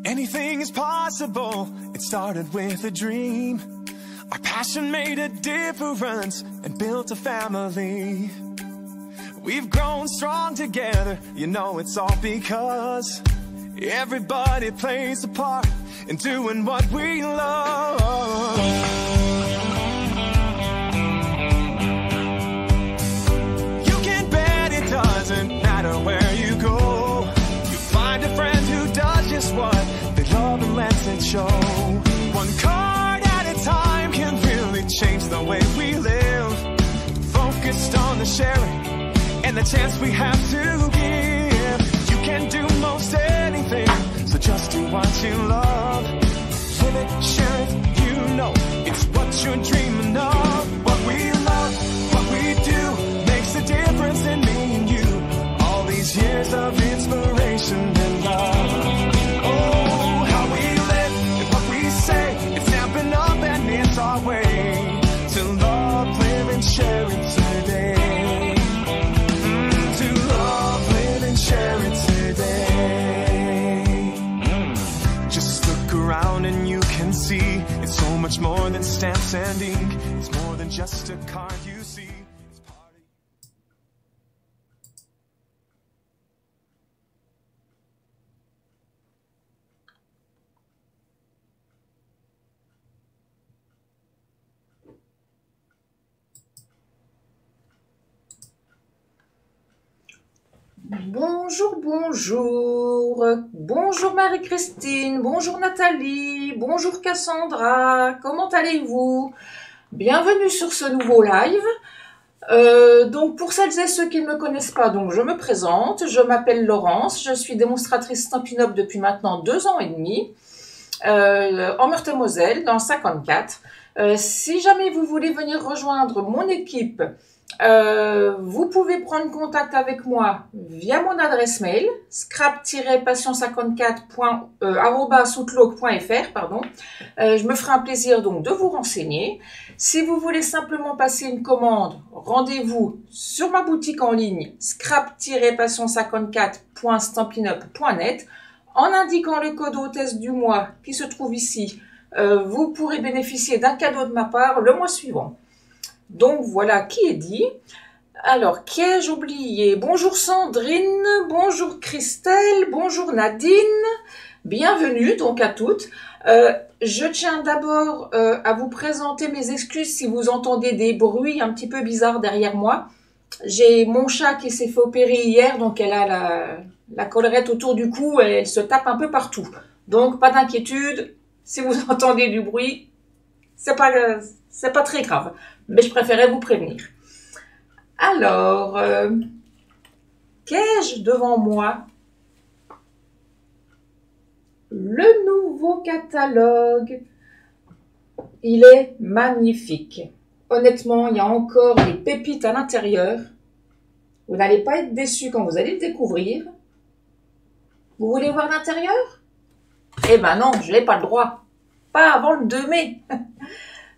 Anything is possible. It started with a dream. Our passion made a difference and built a family. We've grown strong together. You know it's all because everybody plays a part in doing what we love. You can bet it doesn't matter where you go. You find a friend who does just what they love and lets it show. One card at a time can really change the way we live. Focused on the sharing and the chance we have to give. You can do most anything, so just do what you love. Live it, share it, you know it's what you're dreaming of. What we love, what we do, makes a difference in me and you. All these years of inspiration and love. Oh, how we live and what we say, it's snapping up and it's our way to love, live and share it today. Share it today. Just look around and you can see it's so much more than stamps and ink. It's more than just a card you see. It's part of... Bonjour, bonjour, bonjour Marie-Christine, bonjour Nathalie, bonjour Cassandra, comment allez-vous? Bienvenue sur ce nouveau live. Donc pour celles et ceux qui ne me connaissent pas, donc je me présente, je m'appelle Laurence, je suis démonstratrice Stampin' Up depuis maintenant 2 ans et demi, en Meurthe-et-Moselle, dans 54. Si jamais vous voulez venir rejoindre mon équipe, vous pouvez prendre contact avec moi via mon adresse mail scrap-passion54@outlook.fr, pardon. Je me ferai un plaisir donc de vous renseigner. Si vous voulez simplement passer une commande, rendez-vous sur ma boutique en ligne scrap-passion54.stampinup.net. En indiquant le code hôtesse du mois qui se trouve ici, vous pourrez bénéficier d'un cadeau de ma part le mois suivant. Donc voilà qui est dit. Alors, qui ai-je oublié? Bonjour Sandrine, bonjour Christelle, bonjour Nadine. Bienvenue donc à toutes. Je tiens d'abord à vous présenter mes excuses si vous entendez des bruits un petit peu bizarres derrière moi. J'ai mon chat qui s'est fait opérer hier, donc elle a la collerette autour du cou et elle se tape un peu partout. Donc pas d'inquiétude, si vous entendez du bruit, c'est pas très grave. Mais je préférais vous prévenir. Alors, qu'ai-je devant moi? Le nouveau catalogue. Il est magnifique. Honnêtement, il y a encore des pépites à l'intérieur. Vous n'allez pas être déçus quand vous allez le découvrir. Vous voulez voir l'intérieur? Eh ben non, je n'ai pas le droit. Pas avant le 2 mai.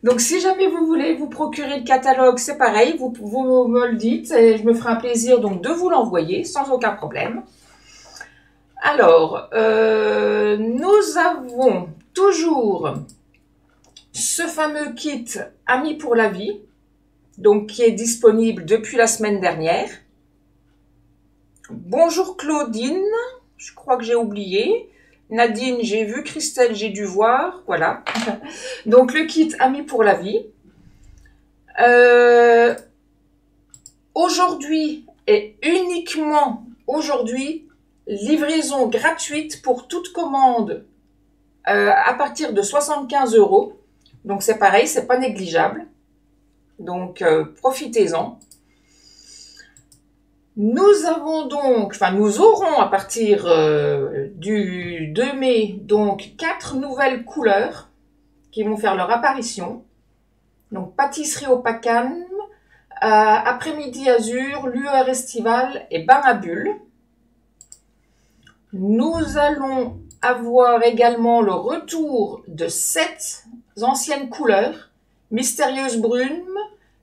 Donc, si jamais vous voulez vous procurer le catalogue, c'est pareil, vous me le dites et je me ferai un plaisir donc de vous l'envoyer sans aucun problème. Alors, nous avons toujours ce fameux kit Amis pour la vie, donc qui est disponible depuis la semaine dernière. Bonjour Claudine, je crois que j'ai oublié. Nadine, j'ai vu. Christelle, j'ai dû voir. Voilà. Donc, le kit Amis pour la vie. Aujourd'hui, et uniquement aujourd'hui, livraison gratuite pour toute commande à partir de 75 €. Donc, c'est pareil, c'est pas négligeable. Donc, profitez-en. Nous avons donc, enfin nous aurons à partir du 2 mai donc 4 nouvelles couleurs qui vont faire leur apparition. Donc pâtisserie au Pacane, après-midi azur, lueur estivale et bain à bulles. Nous allons avoir également le retour de 7 anciennes couleurs, mystérieuse brume,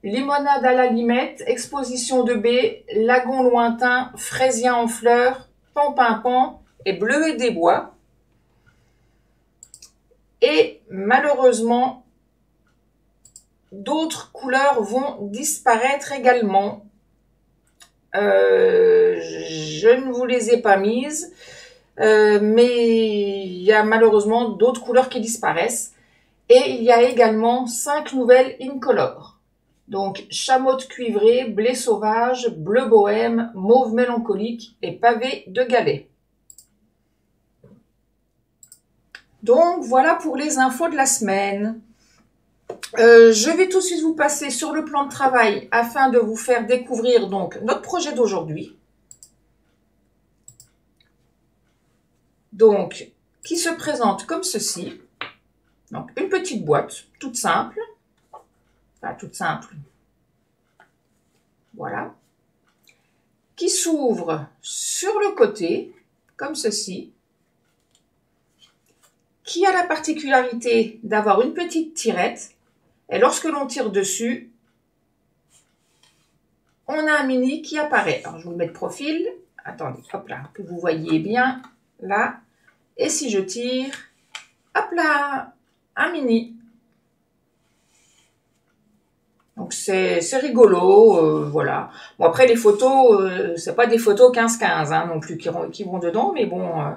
limonade à la limette, exposition de baie, lagon lointain, fraisien en fleurs, pan-pin-pan et bleuet des bois. Et malheureusement, d'autres couleurs vont disparaître également. Je ne vous les ai pas mises, mais il y a malheureusement d'autres couleurs qui disparaissent. Et il y a également 5 nouvelles incolores. Donc, chamotte cuivrée, blé sauvage, bleu bohème, mauve mélancolique et pavé de galets. Donc, voilà pour les infos de la semaine. Je vais tout de suite vous passer sur le plan de travail afin de vous faire découvrir donc notre projet d'aujourd'hui. Donc, qui se présente comme ceci. Donc, une petite boîte, toute simple. Enfin, toute simple. Voilà. Qui s'ouvre sur le côté, comme ceci. Qui a la particularité d'avoir une petite tirette. Et lorsque l'on tire dessus, on a un mini qui apparaît. Alors, je vous le mets de profil. Attendez, hop là, que vous voyez bien, là. Et si je tire, hop là, un mini. Donc, c'est rigolo, voilà. Bon, après, les photos, c'est pas des photos 15-15 hein, non plus qui vont dedans, mais bon,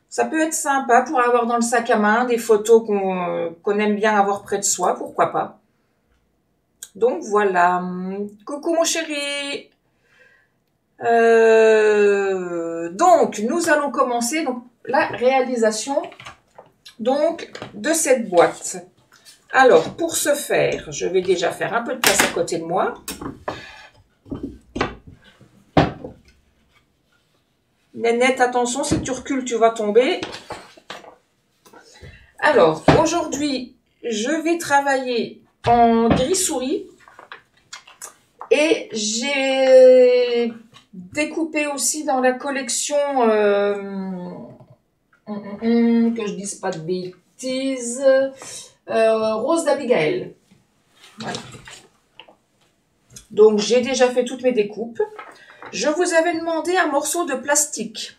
ça peut être sympa pour avoir dans le sac à main des photos qu'on aime bien avoir près de soi, pourquoi pas. Donc, voilà. Coucou, mon chéri. Donc, nous allons commencer donc, la réalisation donc, de cette boîte. Alors, pour ce faire, je vais déjà faire un peu de place à côté de moi. Nénette, attention, si tu recules, tu vas tomber. Alors, aujourd'hui, je vais travailler en gris-souris. Et j'ai découpé aussi dans la collection, que je dise pas de bêtises, Rose d'Abigail. Voilà. Donc, j'ai déjà fait toutes mes découpes. Je vous avais demandé un morceau de plastique.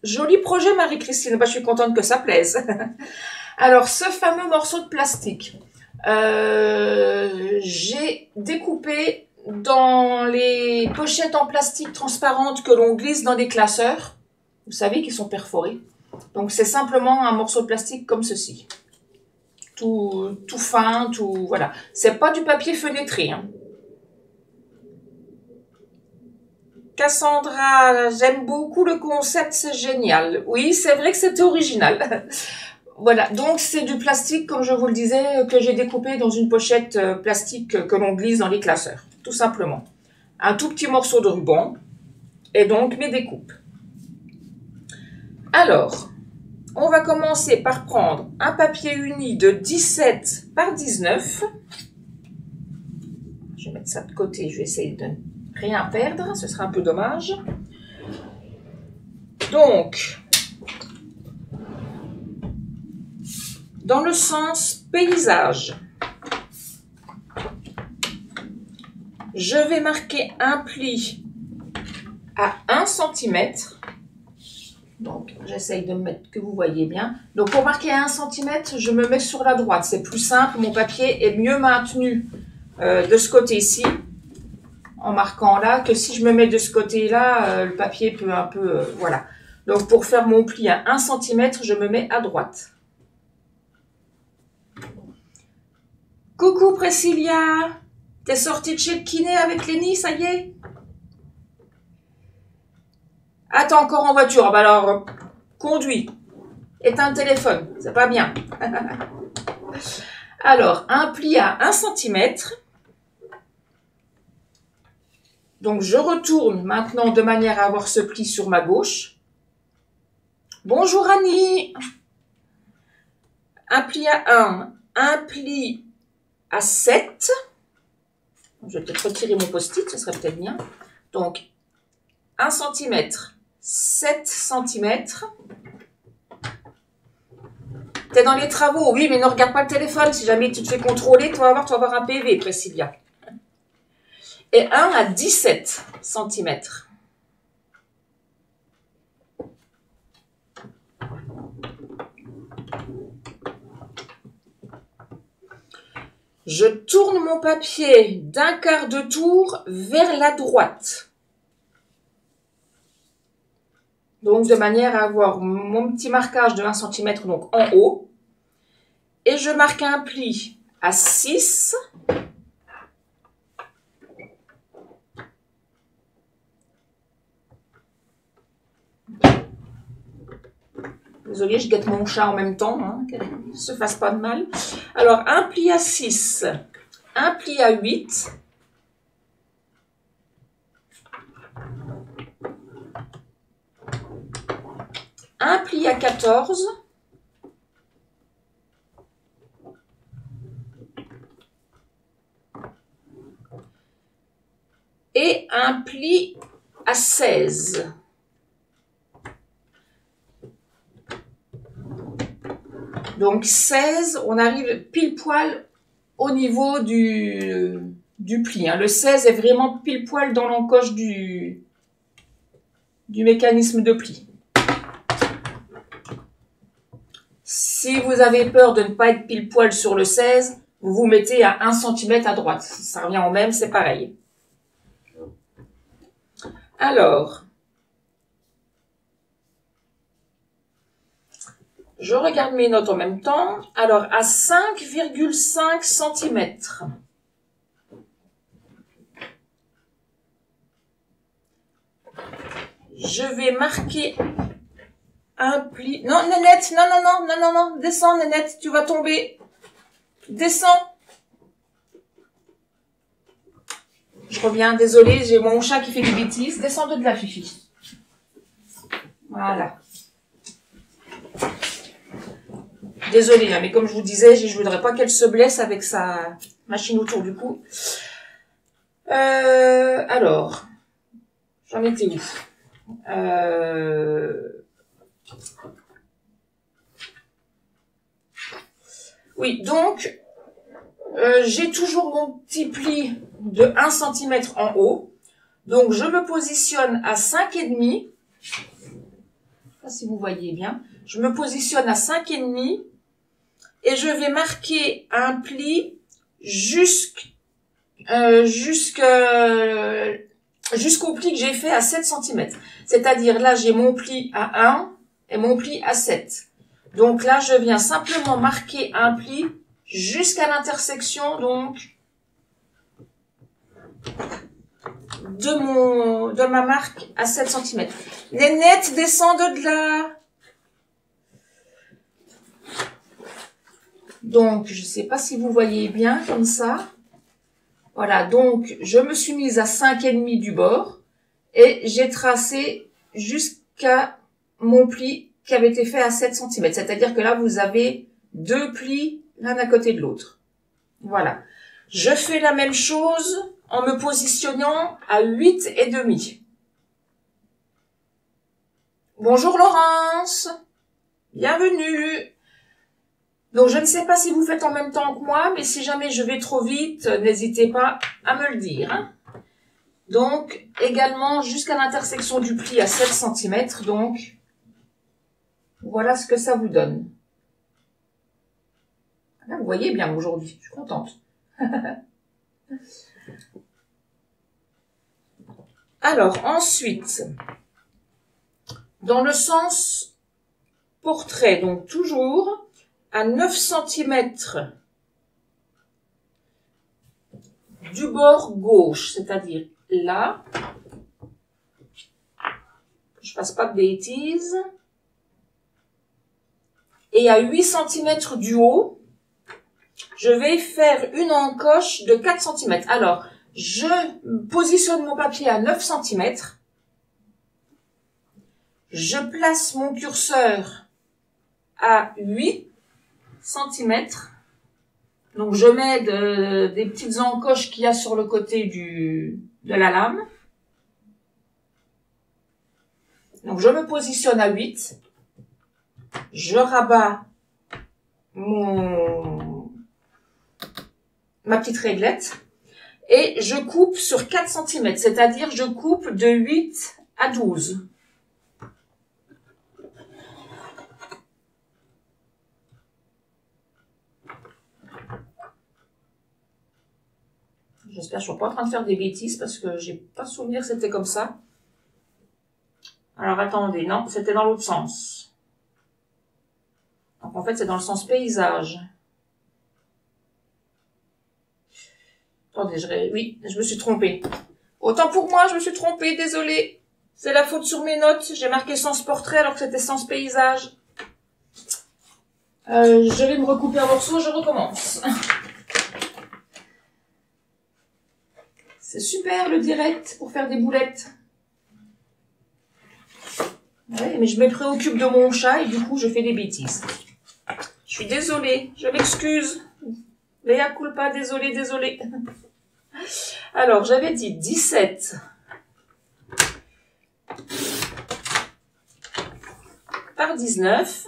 Joli projet, Marie-Christine. Bah, je suis contente que ça plaise. Alors, ce fameux morceau de plastique, j'ai découpé dans les pochettes en plastique transparentes que l'on glisse dans des classeurs. Vous savez, qui sont perforés. Donc, c'est simplement un morceau de plastique comme ceci. Tout fin, tout... Voilà. C'est pas du papier fenêtré, hein. Cassandra, j'aime beaucoup le concept, c'est génial. Oui, c'est vrai que c'était original. Voilà, donc c'est du plastique, comme je vous le disais, que j'ai découpé dans une pochette plastique que l'on glisse dans les classeurs, tout simplement. Un tout petit morceau de ruban, et donc mes découpes. Alors, on va commencer par prendre un papier uni de 17 par 19. Je vais mettre ça de côté, je vais essayer de rien perdre, ce sera un peu dommage. Donc, dans le sens paysage, je vais marquer un pli à 1 cm. Donc, j'essaye de me mettre que vous voyez bien. Donc, pour marquer à 1 cm, je me mets sur la droite. C'est plus simple, mon papier est mieux maintenu de ce côté-ci, en marquant là, que si je me mets de ce côté-là, le papier peut un peu... voilà. Donc, pour faire mon pli à 1 cm, je me mets à droite. Coucou Priscilla, t'es sortie de chez le kiné avec Lénie, ça y est? Ah, t'es encore en voiture, ah bah alors, conduis, éteins le téléphone, c'est pas bien. Alors, un pli à 1 cm. Donc, je retourne maintenant de manière à avoir ce pli sur ma gauche. Bonjour Annie. Un pli à 1, un pli à 7. Je vais peut-être retirer mon post-it, ce serait peut-être bien. Donc, 1 cm, 7 cm. T'es dans les travaux, oui, mais ne regarde pas le téléphone. Si jamais tu te fais contrôler, tu vas avoir un PV, Priscilla. Et 1 à 17 cm. Je tourne mon papier d'un quart de tour vers la droite. Donc, de manière à avoir mon petit marquage de 1 cm donc en haut. Et je marque un pli à 6. Désolée, je guette mon chat en même temps, hein, qu'il ne se fasse pas de mal. Alors, un pli à 6, un pli à 8. Un pli à 14. Et un pli à 16. Donc 16, on arrive pile poil au niveau du pli. Hein. Le 16 est vraiment pile poil dans l'encoche du mécanisme de pli. Si vous avez peur de ne pas être pile poil sur le 16, vous vous mettez à 1 cm à droite. Ça revient au même, c'est pareil. Alors, je regarde mes notes en même temps. Alors, à 5,5 cm. Je vais marquer un pli. Non, Nénette, non, descends, Nénette, tu vas tomber. Descends. Je reviens, désolée, j'ai mon chat qui fait des bêtises. Descends de là, Fifi. Voilà. Désolée, mais comme je vous disais, je ne voudrais pas qu'elle se blesse avec sa machine autour du cou. Alors, j'en étais où? Oui, donc, j'ai toujours mon petit pli de 1 cm en haut. Donc, je me positionne à 5,5. Je ne sais pas si vous voyez bien. Je me positionne à 5,5 et je vais marquer un pli jusqu'au pli que j'ai fait à 7 cm. C'est-à-dire, là, j'ai mon pli à 1 et mon pli à 7. Donc là, je viens simplement marquer un pli jusqu'à l'intersection, donc, de ma marque à 7 cm. Nénette, descends de là. Donc, je ne sais pas si vous voyez bien comme ça. Voilà, donc, je me suis mise à 5,5 du bord et j'ai tracé jusqu'à mon pli qui avait été fait à 7 cm. C'est-à-dire que là, vous avez 2 plis l'un à côté de l'autre. Voilà. Je fais la même chose en me positionnant à 8,5. Bonjour Laurence, bienvenue. Donc je ne sais pas si vous faites en même temps que moi, mais si jamais je vais trop vite, n'hésitez pas à me le dire. Hein. Donc également jusqu'à l'intersection du pli à 7 cm, donc voilà ce que ça vous donne. Là, vous voyez bien aujourd'hui, je suis contente. Alors ensuite, dans le sens portrait, donc toujours à 9 cm du bord gauche, c'est-à-dire là, que je fasse pas de bêtises, et à 8 cm du haut, je vais faire une encoche de 4 cm. Alors, je positionne mon papier à 9 cm, je place mon curseur à 8 cm, donc je mets des petites encoches qu'il y a sur le côté de la lame. Donc je me positionne à 8, je rabats ma petite réglette et je coupe sur 4 cm, c'est-à-dire je coupe de 8 à 12. je suis pas en train de faire des bêtises parce que j'ai pas souvenir que c'était comme ça. Alors attendez, non, c'était dans l'autre sens. Donc en fait, c'est dans le sens paysage. Attendez, oui, je me suis trompée. Autant pour moi, je me suis trompée, désolée. C'est la faute sur mes notes. J'ai marqué sens portrait alors que c'était sens paysage. Je vais me recouper un morceau, je recommence. C'est super le direct pour faire des boulettes. Ouais, mais je me préoccupe de mon chat et du coup je fais des bêtises. Je suis désolée, je m'excuse. Léa culpa, désolée, désolée. Alors, j'avais dit 17 par 19.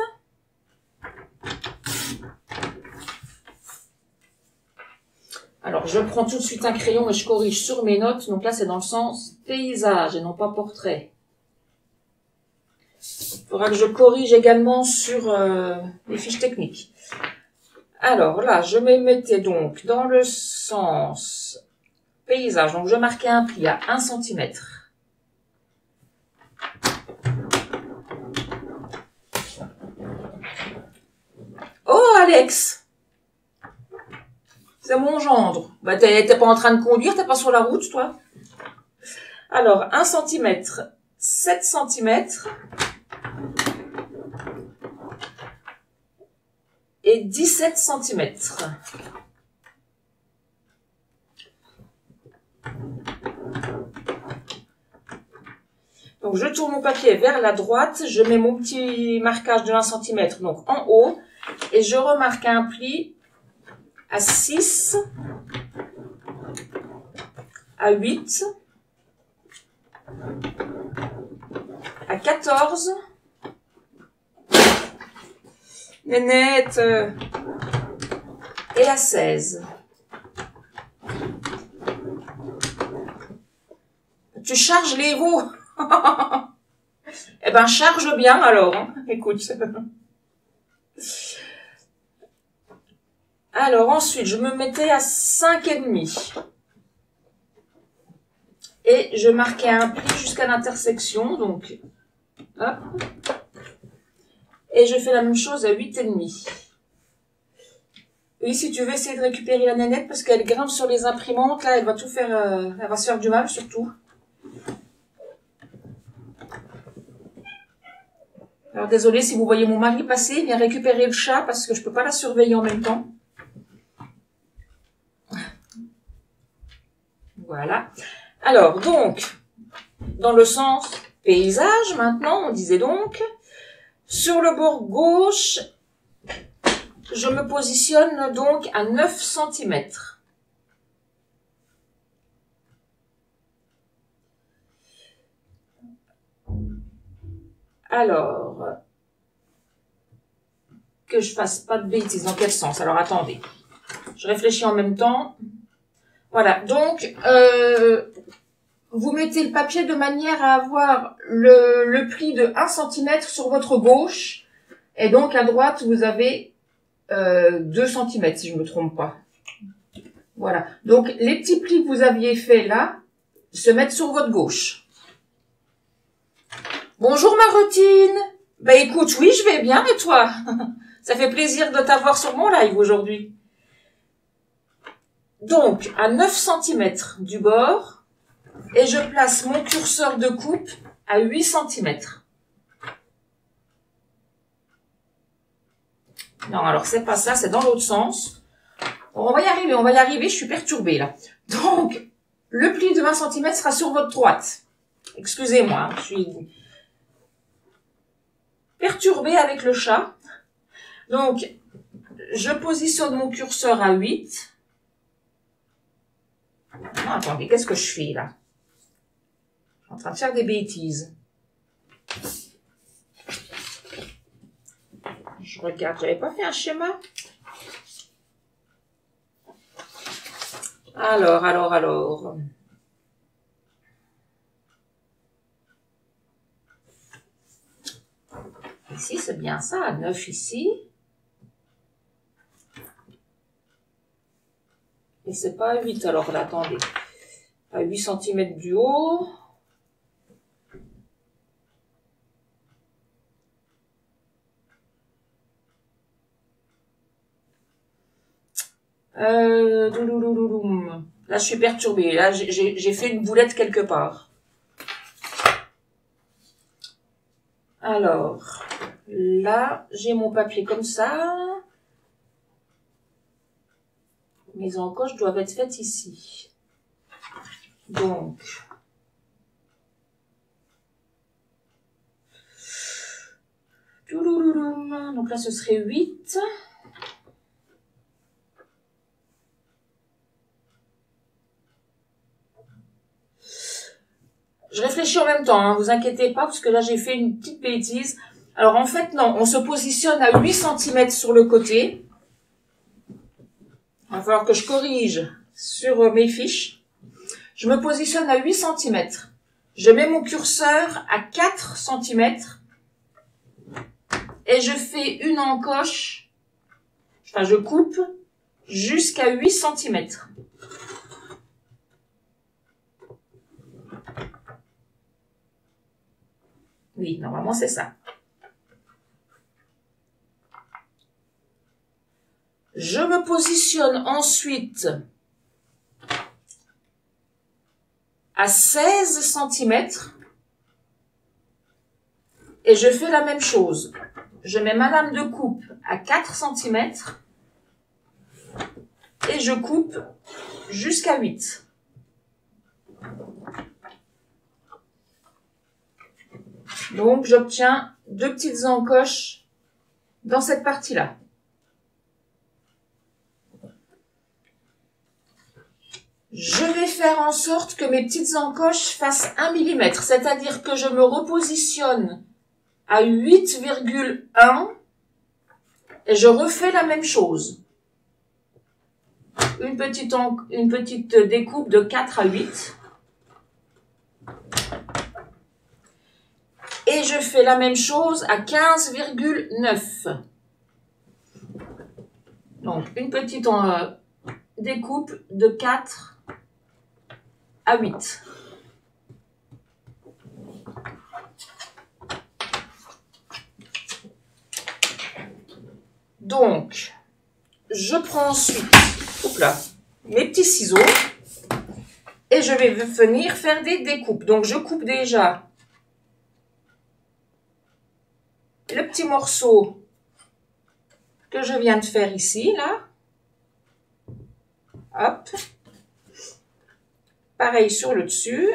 Alors, je prends tout de suite un crayon et je corrige sur mes notes. Donc là, c'est dans le sens paysage et non pas portrait. Il faudra que je corrige également sur les fiches techniques. Alors là, je me mettais donc dans le sens paysage. Donc, je marquais un pli à 1 cm. Oh, Alex! C'est mon gendre. Bah, t'es pas en train de conduire, t'es pas sur la route, toi. Alors, 1 cm, 7 cm. Et 17 cm. Donc, je tourne mon papier vers la droite, je mets mon petit marquage de 1 cm donc en haut, et je remarque un pli à 6, à 8, à 14, Nénette, et à 16. Tu charges les veaux? Eh ben, charge bien alors, hein. Écoute. Alors ensuite, je me mettais à 5,5. Et je marquais un pli jusqu'à l'intersection, donc, hop. Et je fais la même chose à 8,5. Oui, si tu veux essayer de récupérer la nénette, parce qu'elle grimpe sur les imprimantes, là, elle va tout faire, elle va se faire du mal, surtout. Alors, désolé si vous voyez mon mari passer, il vient récupérer le chat, parce que je peux pas la surveiller en même temps. Voilà. Alors, donc, dans le sens paysage, maintenant, on disait donc, sur le bord gauche, je me positionne donc à 9 cm. Alors, que je fasse pas de bêtises, dans quel sens? Alors, attendez. Je réfléchis en même temps. Voilà, donc, vous mettez le papier de manière à avoir le pli de 1 cm sur votre gauche. Et donc, à droite, vous avez 2 cm, si je ne me trompe pas. Voilà. Donc, les petits plis que vous aviez faits là, se mettent sur votre gauche. Bonjour Marotine. Bah écoute, oui, je vais bien, et toi? Ça fait plaisir de t'avoir sur mon live aujourd'hui. Donc, à 9 cm du bord, et je place mon curseur de coupe à 8 cm. Non, alors c'est pas ça, c'est dans l'autre sens. Bon, on va y arriver, je suis perturbée là. Donc, le pli de 20 cm sera sur votre droite. Excusez-moi, je suis perturbée avec le chat. Donc, je positionne mon curseur à 8. Non, attendez, qu'est-ce que je fais là? Je suis en train de faire des bêtises. Je regarde, j'avais pas fait un schéma? Alors. Ici, c'est bien ça, à 9 ici. Et Et c'est pas à 8, alors là, attendez. À 8 cm du haut. Là, je suis perturbée. Là, j'ai fait une boulette quelque part. Alors, là, j'ai mon papier comme ça. Mes encoches doivent être faites ici. Donc, donc là, ce serait 8. Je réfléchis en même temps, hein, vous inquiétez pas, parce que là, j'ai fait une petite bêtise. Alors, en fait, non, on se positionne à 8 cm sur le côté. Il va falloir que je corrige sur mes fiches. Je me positionne à 8 cm. Je mets mon curseur à 4 cm. Et je fais une encoche, enfin, je coupe jusqu'à 8 cm. Oui, normalement, c'est ça. Je me positionne ensuite à 16 cm et je fais la même chose. Je mets ma lame de coupe à 4 cm et je coupe jusqu'à 8. Donc, j'obtiens 2 petites encoches dans cette partie-là. Je vais faire en sorte que mes petites encoches fassent 1 mm, c'est-à-dire que je me repositionne à 8,1 et je refais la même chose. Une petite découpe de 4 à 8. Et je fais la même chose à 15,9. Donc, une petite découpe de 4 à 8. Donc, je prends ensuite mes petits ciseaux et je vais venir faire des découpes. Donc, je coupe déjà le petit morceau que je viens de faire ici, là. Hop. Pareil sur le dessus.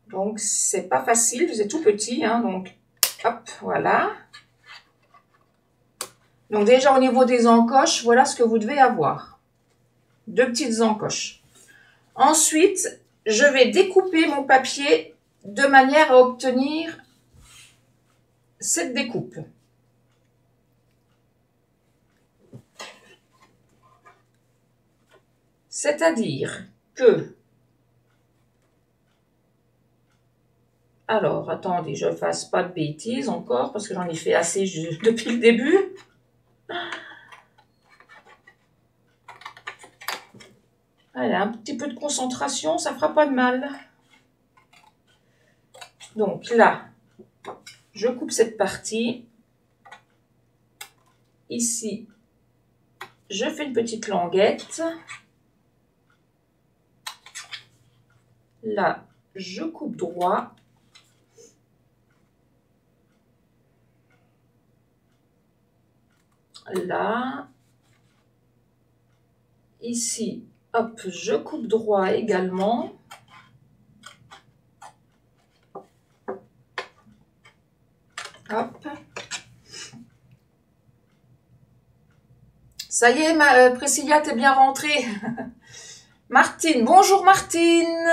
Donc, c'est pas facile, c'est tout petit, hein, donc, hop, voilà. Donc, déjà, au niveau des encoches, voilà ce que vous devez avoir. 2 petites encoches. Ensuite, je vais découper mon papier de manière à obtenir cette découpe. C'est-à-dire que... Alors, attendez, je ne fasse pas de bêtises encore, parce que j'en ai fait assez depuis le début. Allez, un petit peu de concentration, ça ne fera pas de mal. Donc là, je coupe cette partie. Ici, je fais une petite languette. Là, je coupe droit. Là. Ici, hop, je coupe droit également. Hop. Ça y est, Priscilla, t'es bien rentrée. Martine, bonjour Martine.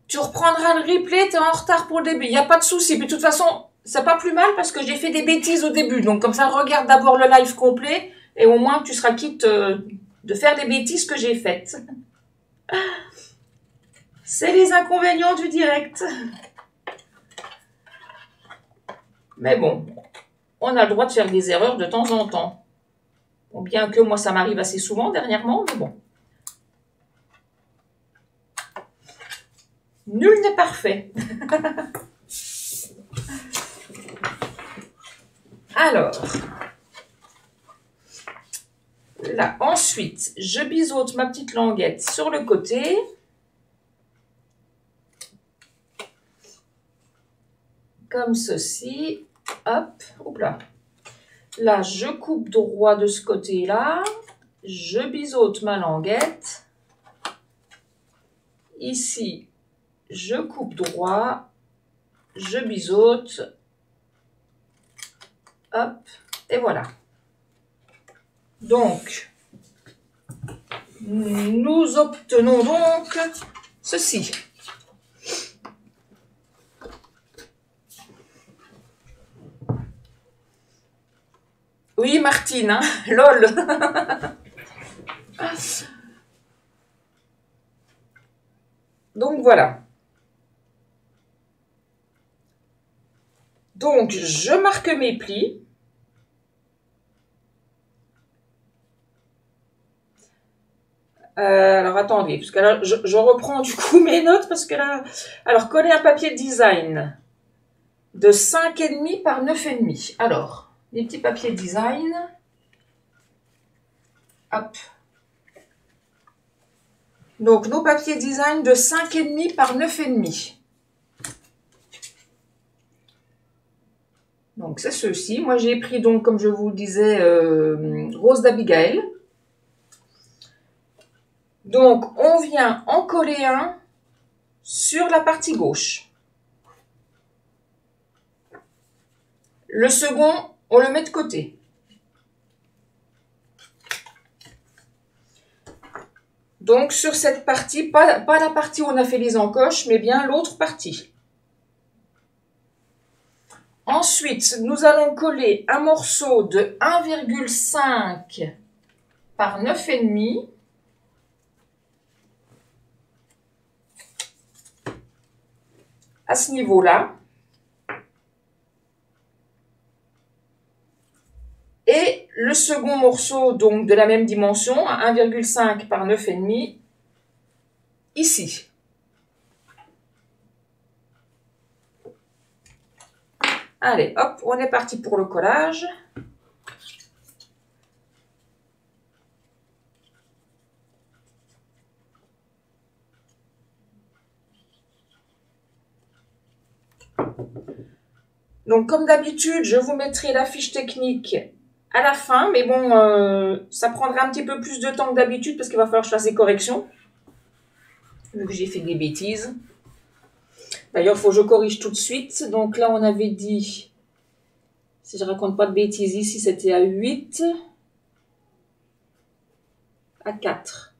Tu reprendras le replay, t'es en retard pour le début. Il n'y a pas de souci. Puis de toute façon, c'est pas plus mal parce que j'ai fait des bêtises au début. Donc comme ça, regarde d'abord le live complet et au moins tu seras quitte de faire des bêtises que j'ai faites. C'est les inconvénients du direct. Mais bon, on a le droit de faire des erreurs de temps en temps. Bon, bien que moi, ça m'arrive assez souvent dernièrement, mais bon. Nul n'est parfait. Alors, là, ensuite, je biseaute ma petite languette sur le côté. Comme ceci. Hop, hop là. Là, je coupe droit de ce côté-là. Je biseaute ma languette. Ici, je coupe droit. Je biseaute. Hop, et voilà. Donc, nous obtenons donc ceci. Oui, Martine, hein, lol. Donc, voilà. Donc, je marque mes plis. Alors, attendez, parce que là, je reprends du coup mes notes, parce que là... Alors, coller un papier de design de 5,5 par 9,5. Alors, les petits papiers de design. Hop. Donc, nos papiers design de 5,5 par 9,5. Donc, c'est ceux-ci. Moi, j'ai pris, donc, comme je vous le disais, Rose d'Abigail. Donc, on vient en coller un sur la partie gauche. Le second, on le met de côté. Donc, sur cette partie, pas la partie où on a fait les encoches, mais bien l'autre partie. Ensuite, nous allons coller un morceau de 1,5 par 9,5. À ce niveau-là. Et le second morceau, donc de la même dimension, à 1,5 par 9,5, ici. Allez, hop, on est parti pour le collage. Donc, comme d'habitude, je vous mettrai la fiche technique à la fin, mais bon, ça prendra un petit peu plus de temps que d'habitude parce qu'il va falloir que je fasse des corrections, vu que j'ai fait des bêtises. D'ailleurs, il faut que je corrige tout de suite. Donc là, on avait dit, si je raconte pas de bêtises, ici, c'était à 8, à 4.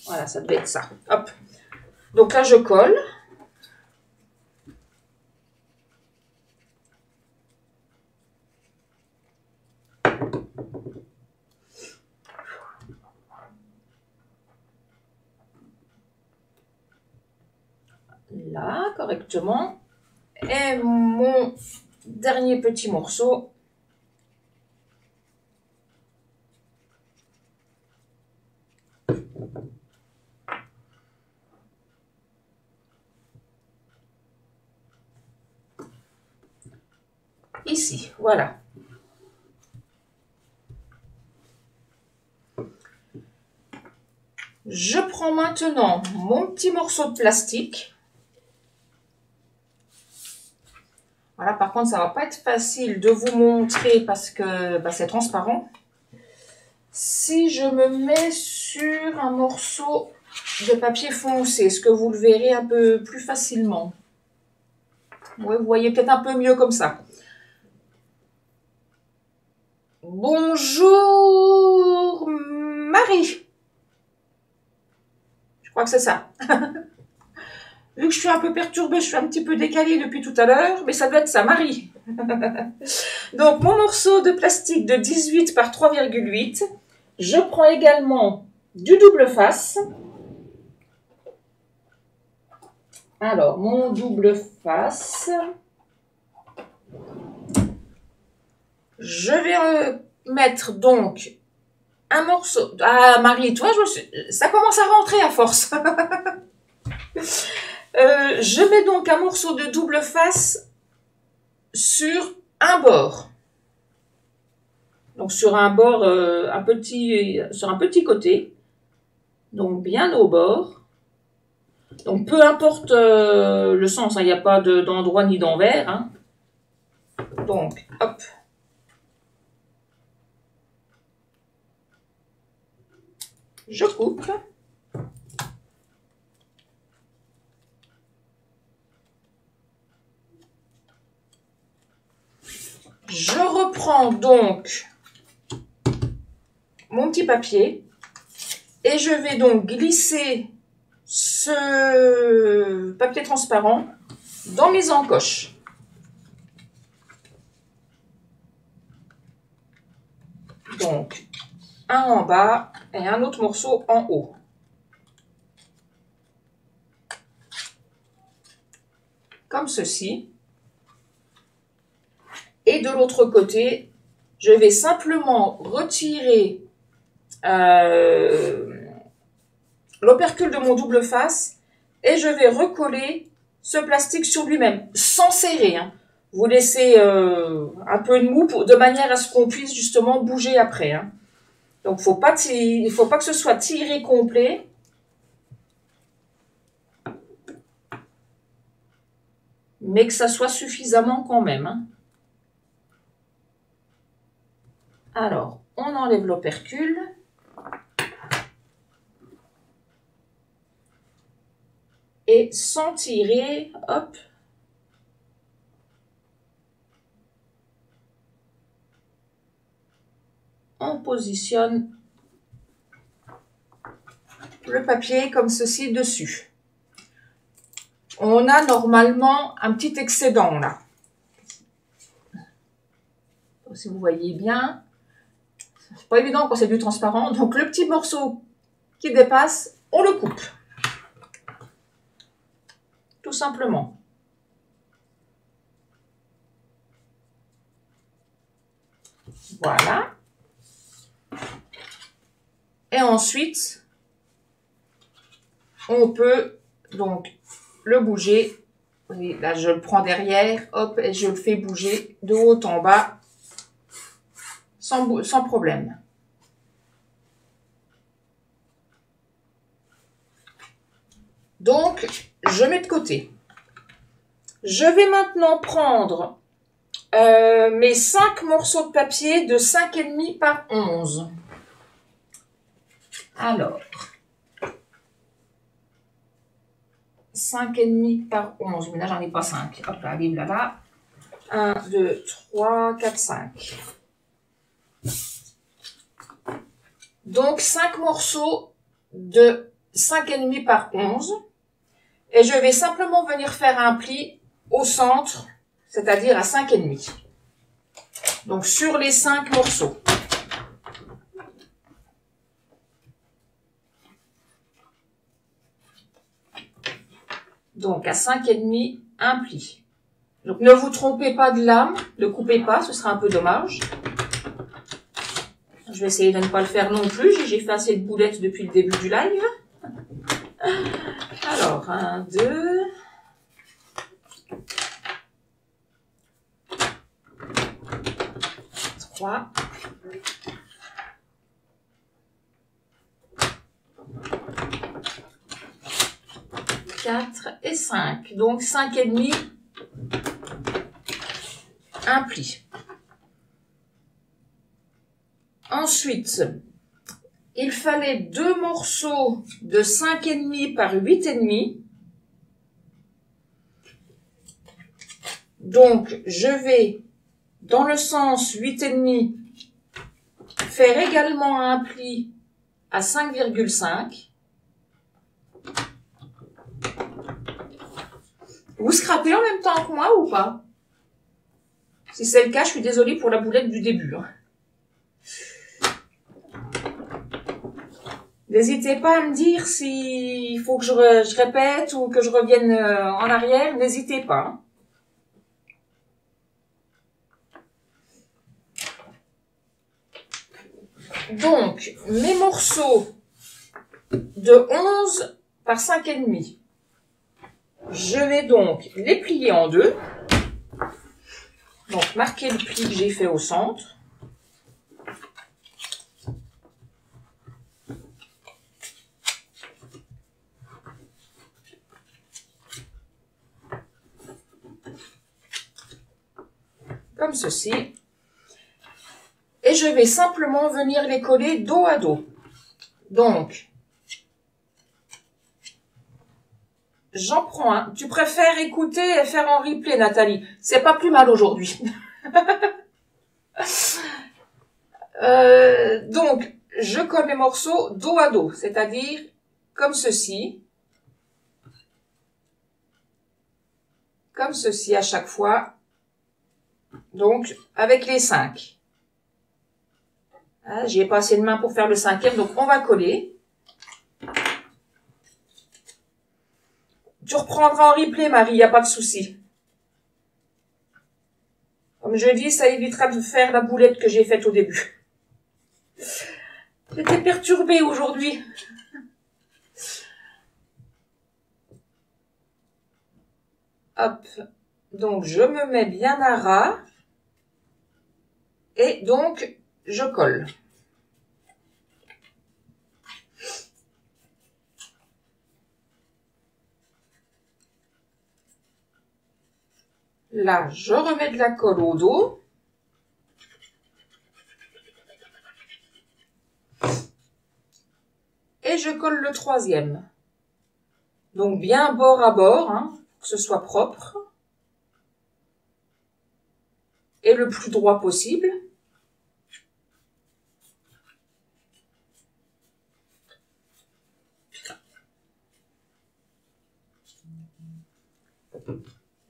Voilà, ça devait être ça. Hop. Donc là, je colle. Là, correctement. Et mon dernier petit morceau. Ici, voilà. Je prends maintenant mon petit morceau de plastique. Voilà, par contre, ça va pas être facile de vous montrer parce que c'est transparent. Si je me mets sur un morceau de papier foncé, est-ce que vous le verrez un peu plus facilement? Oui, vous voyez peut-être un peu mieux comme ça. Bonjour Marie. Je crois que c'est ça. Vu que je suis un peu perturbée, je suis un petit peu décalée depuis tout à l'heure, mais ça doit être ça, Marie. Donc, mon morceau de plastique de 18 par 3,8. Je prends également du double face. Alors, mon double face. Je vais mettre donc un morceau... Ah Marie, toi, ça commence à rentrer à force. Je mets donc un morceau de double face sur un bord. Donc sur un bord, sur un petit côté. Donc bien au bord. Donc peu importe le sens, il n'y a pas d'endroit ni d'envers. Hein. Donc, hop. Je coupe. Je reprends donc mon petit papier et je vais donc glisser ce papier transparent dans mes encoches. Donc, un en bas et un autre morceau en haut. Comme ceci. Et de l'autre côté, je vais simplement retirer l'opercule de mon double face et je vais recoller ce plastique sur lui-même, sans serrer. Hein. Vous laissez un peu de mou de manière à ce qu'on puisse justement bouger après. Hein. Donc, il ne faut pas que ce soit tiré complet. Mais que ça soit suffisamment quand même. Hein. Alors, on enlève l'opercule. Et sans tirer, hop. On positionne le papier comme ceci dessus. On a normalement un petit excédent là. Si vous voyez bien. C'est pas évident quand c'est du transparent. Donc le petit morceau qui dépasse, on le coupe. Tout simplement. Voilà. Et ensuite, on peut donc le bouger. Oui, là, je le prends derrière, hop, et je le fais bouger de haut en bas. Sans problème. Donc, je mets de côté. Je vais maintenant prendre mes 5 morceaux de papier de 5,5 par 11. Alors, 5,5 par 11. Mais là, j'en ai pas 5. Hop là, bim là là. 1, 2, 3, 4, 5. Donc, 5 morceaux de 5,5 par 11. Et je vais simplement venir faire un pli au centre, c'est-à-dire à 5,5. Donc, sur les 5 morceaux. Donc, à 5,5, un pli. Donc, ne vous trompez pas de lame, ne coupez pas, ce sera un peu dommage. Je vais essayer de ne pas le faire non plus. J'ai fait assez de boulettes depuis le début du live. Alors, 1, 2. 3. 4 et 5. Donc, 5,5. Un pli. Ensuite, il fallait 2 morceaux de 5,5 par 8,5. Donc, je vais, dans le sens 8,5, faire également un pli à 5,5. Vous scrapez en même temps que moi ou pas? Si c'est le cas, je suis désolée pour la boulette du début. Hein. N'hésitez pas à me dire s'il faut que je répète ou que je revienne en arrière. N'hésitez pas. Donc, mes morceaux de 11 par 5,5. Je vais donc les plier en deux. Donc, marquer le pli que j'ai fait au centre. Comme ceci. Et je vais simplement venir les coller dos à dos. Donc, j'en prends un. Tu préfères écouter et faire en replay, Nathalie. C'est pas plus mal aujourd'hui. Donc, je colle mes morceaux dos à dos, c'est-à-dire comme ceci. Comme ceci à chaque fois. Donc, avec les 5. Ah, j'ai pas assez de main pour faire le 5e, donc on va coller. Tu reprendras en replay, Marie, il n'y a pas de souci. Comme je dis, ça évitera de faire la boulette que j'ai faite au début. J'étais perturbée aujourd'hui. Hop. Donc, je me mets bien à ras. Et donc, je colle. Là, je remets de la colle au dos. Et je colle le 3e. Donc, bien bord à bord, hein, que ce soit propre. Et le plus droit possible.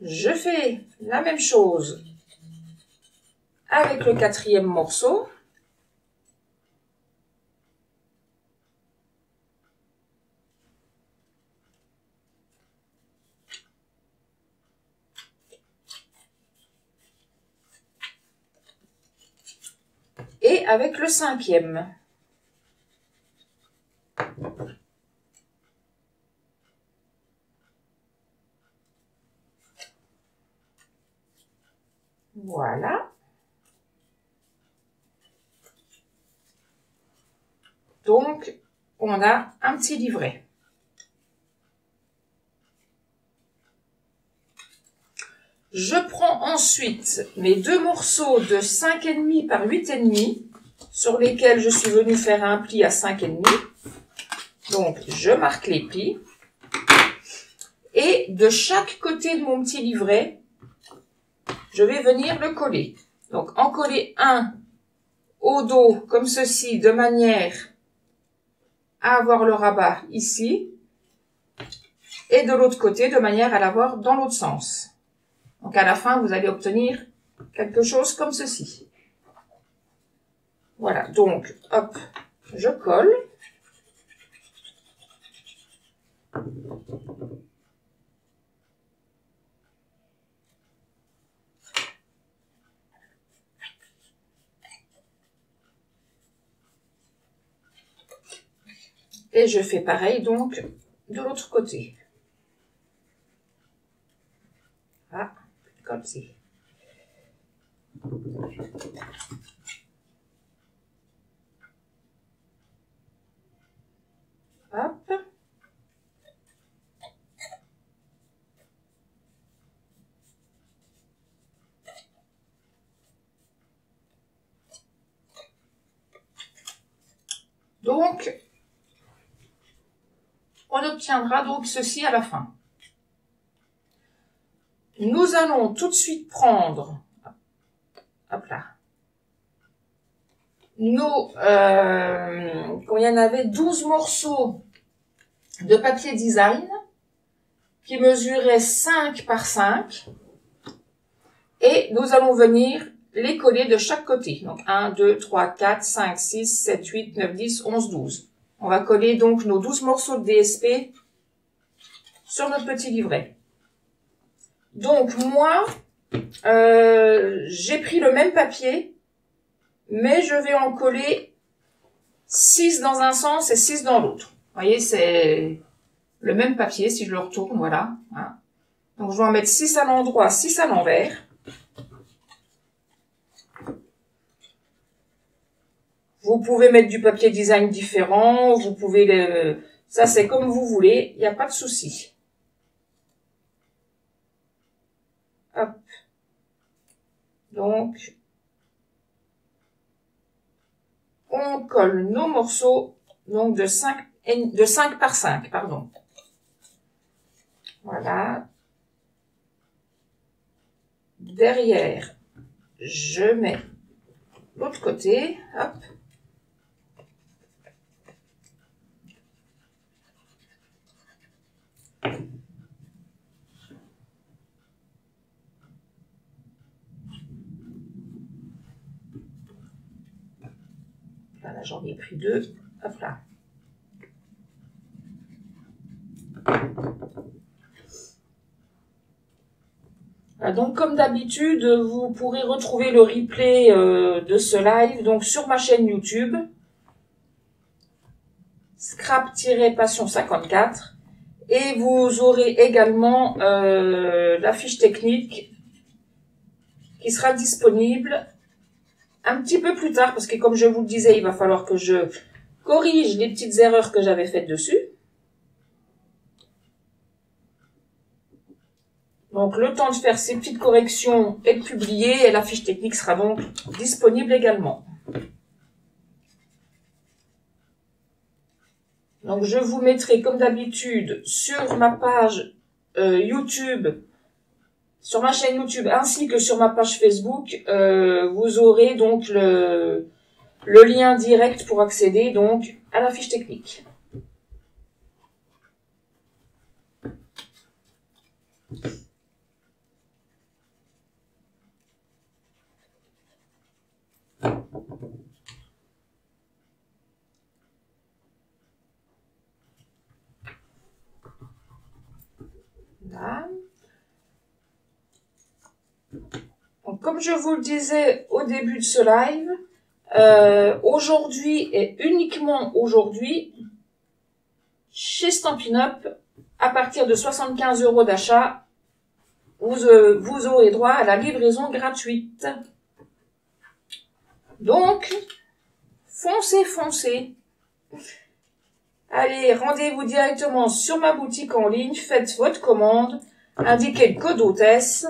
Je fais la même chose avec le 4e morceau. Et avec le 5e. Voilà. Donc, on a un petit livret. Je prends ensuite mes deux morceaux de 5,5 par 8,5 sur lesquels je suis venue faire un pli à 5,5. Donc, je marque les plis. Et de chaque côté de mon petit livret, je vais venir le coller. Donc, en coller un au dos, comme ceci, de manière à avoir le rabat ici. Et de l'autre côté, de manière à l'avoir dans l'autre sens. Donc, à la fin, vous allez obtenir quelque chose comme ceci. Voilà. Donc, hop, je colle. Et je fais pareil, donc, de l'autre côté. Ah, comme ci. Hop. Donc, on obtiendra donc ceci à la fin. Nous allons tout de suite prendre, hop là, nos, quand il y en avait 12 morceaux de papier design qui mesuraient 5 par 5 et nous allons venir les coller de chaque côté. Donc 1, 2, 3, 4, 5, 6, 7, 8, 9, 10, 11, 12. On va coller donc nos 12 morceaux de DSP sur notre petit livret. Donc moi, j'ai pris le même papier, mais je vais en coller 6 dans un sens et 6 dans l'autre. Vous voyez, c'est le même papier si je le retourne, voilà. Hein. Donc, je vais en mettre 6 à l'endroit, 6 à l'envers. Vous pouvez mettre du papier design différent, vous pouvez le... Ça, c'est comme vous voulez, il n'y a pas de souci. Hop. Donc, on colle nos morceaux donc de 5 par 5, pardon. Voilà. Derrière, je mets l'autre côté. Hop. Voilà, j'en ai pris 2. Hop là. Donc, comme d'habitude, vous pourrez retrouver le replay de ce live donc sur ma chaîne YouTube, Scrap-Passion 54, et vous aurez également la fiche technique qui sera disponible un petit peu plus tard, parce que comme je vous le disais, il va falloir que je corrige les petites erreurs que j'avais faites dessus. Donc, le temps de faire ces petites corrections et de publier, et la fiche technique sera donc disponible également. Donc, je vous mettrai, comme d'habitude, sur ma page YouTube, sur ma chaîne YouTube, ainsi que sur ma page Facebook, vous aurez donc le lien direct pour accéder donc à la fiche technique. Là. Donc, comme je vous le disais au début de ce live, aujourd'hui et uniquement aujourd'hui, chez Stampin' Up, à partir de 75 € d'achat, vous aurez droit à la livraison gratuite. Donc, foncez, foncez. Allez, rendez-vous directement sur ma boutique en ligne, faites votre commande, indiquez le code hôtesse.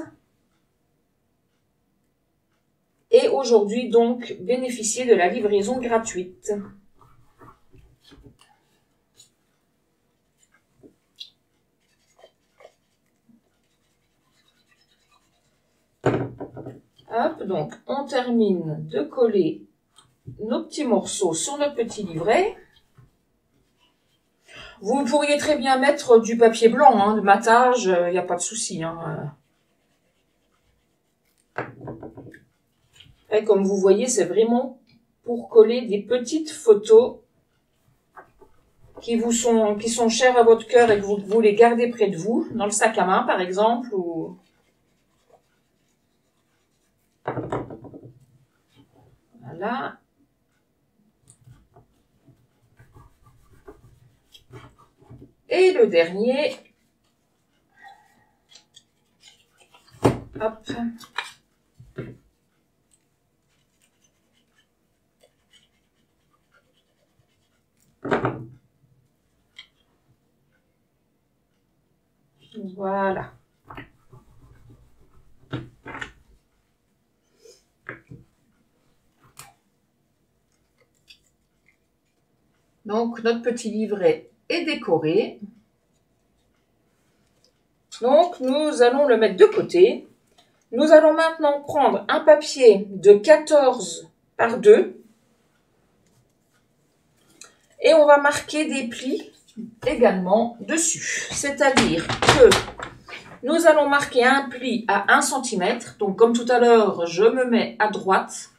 Et aujourd'hui, donc, bénéficiez de la livraison gratuite. Hop, donc, on termine de coller nos petits morceaux sur notre petit livret. Vous pourriez très bien mettre du papier blanc, hein, de matage, il n'y a pas de souci. Hein. Et comme vous voyez, c'est vraiment pour coller des petites photos qui sont chères à votre cœur et que vous voulez garder près de vous, dans le sac à main par exemple. Ou... Voilà. Et le dernier, hop, voilà. Donc, notre petit livret est décoré. Donc, nous allons le mettre de côté. Nous allons maintenant prendre un papier de 14 par 2. Et on va marquer des plis également dessus. C'est-à-dire que nous allons marquer un pli à 1 cm. Donc, comme tout à l'heure, je me mets à droite.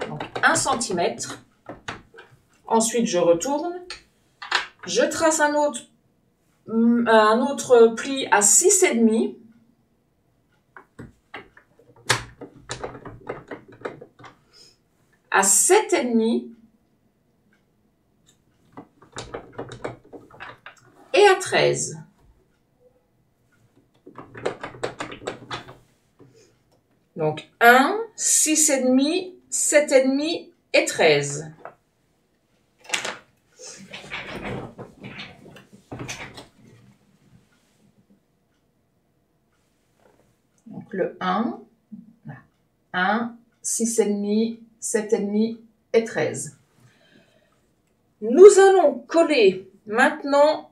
Donc, 1 cm. Ensuite, je retourne. Je trace un autre pli à 6,5. à 7,5 et à 13. Donc 1, 6,5, 7,5 et 13. Donc le 1, 6,5, 7,5 et 13. Nous allons coller maintenant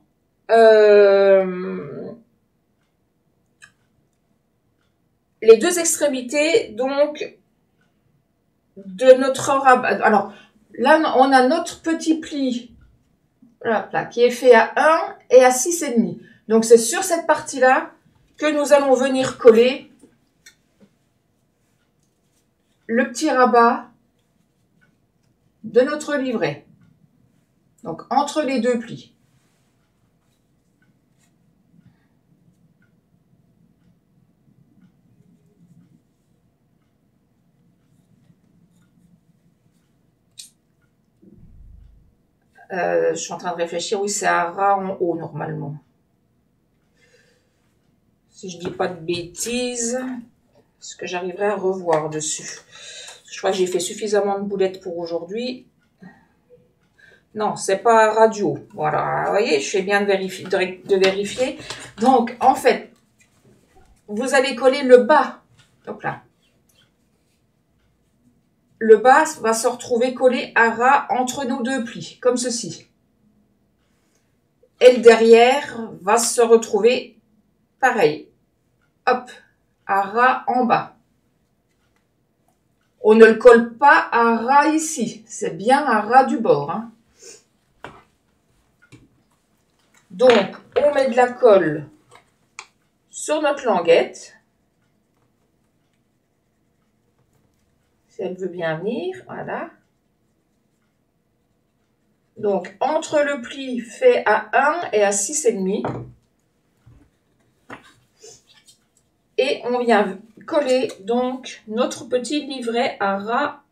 les deux extrémités donc de notre rabat. Alors là, on a notre petit pli là, qui est fait à 1 et à 6,5. Donc c'est sur cette partie-là que nous allons venir coller le petit rabat de notre livret. Donc entre les deux plis. Je suis en train de réfléchir. Oui, c'est à ras en haut normalement. Si je dis pas de bêtises, est-ce que j'arriverai à revoir dessus? Je crois que j'ai fait suffisamment de boulettes pour aujourd'hui. Non, c'est pas à radio. Voilà, vous voyez, je fais bien de vérifier. Donc, en fait, vous allez coller le bas. Donc là. Le bas va se retrouver collé à ras entre nos deux plis, comme ceci. Et le derrière va se retrouver pareil. Hop, à ras en bas. On ne le colle pas à ras ici, c'est bien à ras du bord. Hein. Donc, on met de la colle sur notre languette. Si elle veut bien venir, voilà. Donc, entre le pli fait à 1 et à 6,5. Et on vient coller donc notre petit livret à ras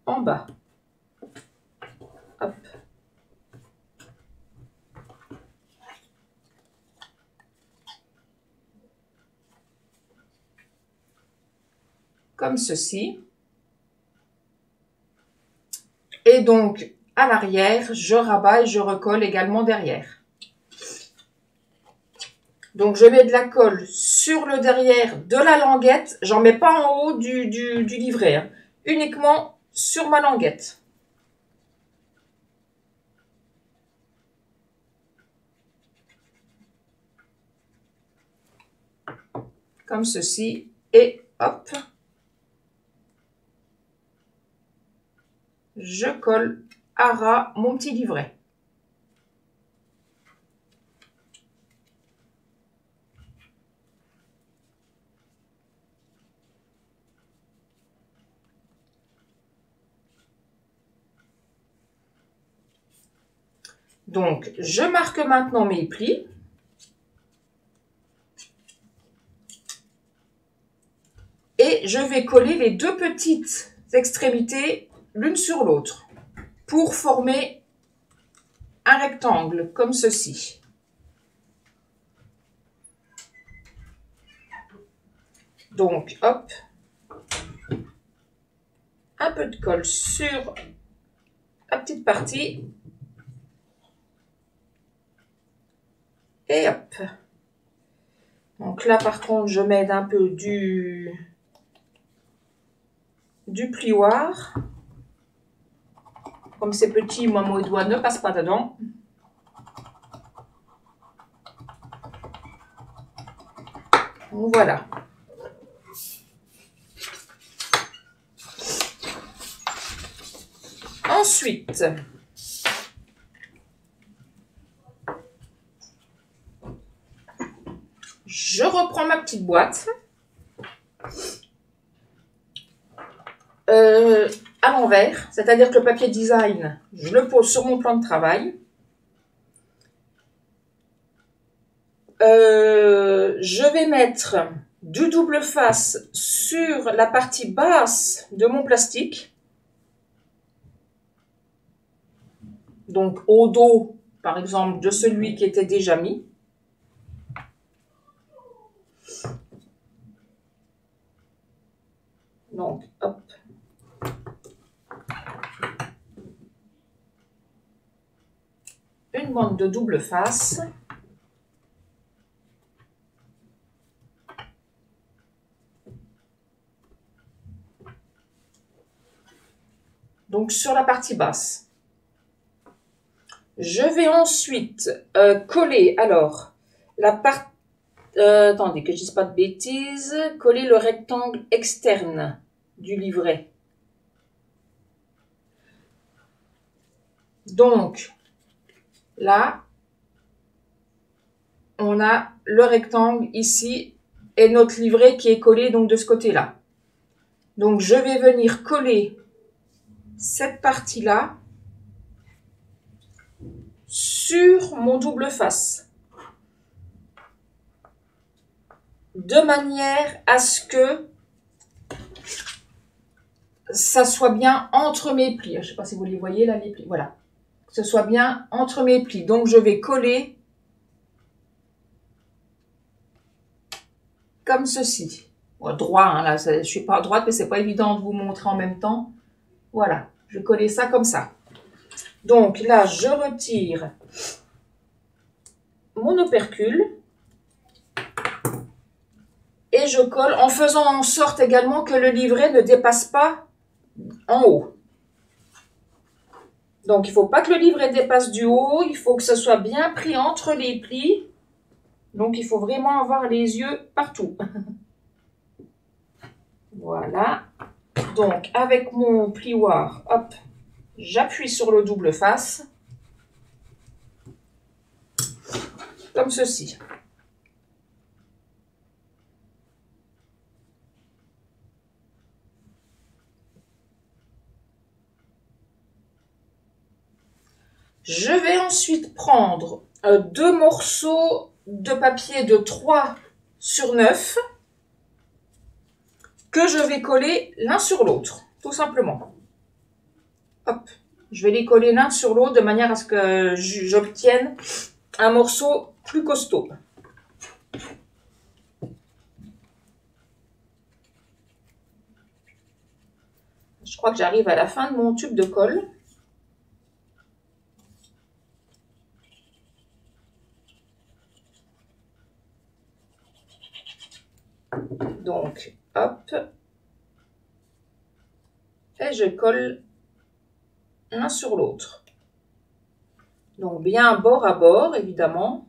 en bas. Hop. Comme ceci. Et donc, à l'arrière, je rabats et je recolle également derrière. Donc, je mets de la colle sur le derrière de la languette. J'en mets pas en haut du livret, hein. Uniquement sur ma languette. Comme ceci. Et hop. Je colle à ras mon petit livret. Donc, je marque maintenant mes plis. Et je vais coller les deux petites extrémités l'une sur l'autre pour former un rectangle comme ceci. Donc, hop, un peu de colle sur la petite partie. Et hop. Donc là, par contre, je mets un peu du plioir. Comme c'est petit, moi, mon doigt ne passe pas dedans. Donc, voilà. Ensuite, je reprends ma petite boîte. À l'envers, c'est-à-dire que le papier design, je le pose sur mon plan de travail. Je vais mettre du double face sur la partie basse de mon plastique. Donc au dos, par exemple, de celui qui était déjà mis. Donc, hop. Une bande de double face. Donc sur la partie basse. Je vais ensuite coller, alors, la partie, attendez que je ne dise pas de bêtises, coller le rectangle externe du livret. Donc, là, on a le rectangle ici et notre livret qui est collé donc de ce côté-là. Donc, je vais venir coller cette partie-là sur mon double face. De manière à ce que ça soit bien entre mes plis. Je ne sais pas si vous les voyez là, les plis. Voilà. Que ce soit bien entre mes plis. Donc, je vais coller comme ceci. Bon, droit, hein, là, je ne suis pas droite, mais c'est pas évident de vous montrer en même temps. Voilà. Je vais coller ça comme ça. Donc, là, je retire mon opercule. Et je colle en faisant en sorte également que le livret ne dépasse pas en haut. Donc, il ne faut pas que le livret dépasse du haut. Il faut que ce soit bien pris entre les plis. Donc, il faut vraiment avoir les yeux partout. Voilà. Donc, avec mon plioir, hop, j'appuie sur le double face. Comme ceci. Je vais ensuite prendre deux morceaux de papier de 3 sur 9 que je vais coller l'un sur l'autre, tout simplement. Hop, je vais les coller l'un sur l'autre de manière à ce que j'obtienne un morceau plus costaud. Je crois que j'arrive à la fin de mon tube de colle. Donc, hop. Et je colle l'un sur l'autre. Donc, bien bord à bord, évidemment.